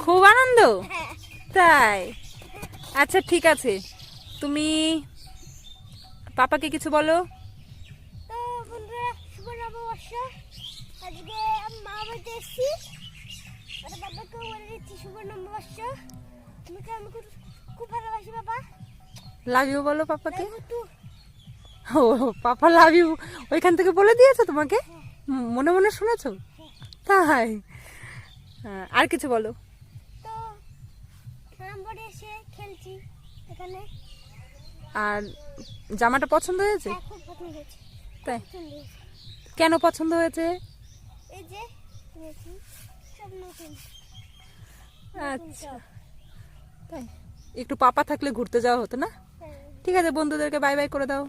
খুব আনন্দ, তাই? আচ্ছা ঠিক আছে, তুমি পাপাকে কিছু বলো। তো বন্ধুরা, শুভ নববর্ষ। আজকে আমি মা বাড়িতে এসেছি, আর বাবাকেও বলে দিচ্ছি শুভ নববর্ষ। তোমাকে আমি খুব ভালোবাসি বাবা। লাভ ইউ বলো পাপাকে। একটু ও পাপা লাভ ইউ ওইখান থেকে বলে দিয়েছো তোমাকে? মনে মনে শুনেছো? তাই? আর কিছু বলো। তো রামবাড়ি এসে খেলছি এখানে। আর জামাটা পছন্দ হয়েছে? হ্যাঁ, খুব পছন্দ হয়েছে। তাই? পছন্দ হয়েছে। কেন পছন্দ হয়েছে? এই যে কিনেছি, সব নতুন। আচ্ছা তাই, একটু পাপা থাকলে ঘুরতে যাওয়া হতো না? হ্যাঁ। ঠিক আছে, বন্ধুদেরকে বাই বাই করে দাও।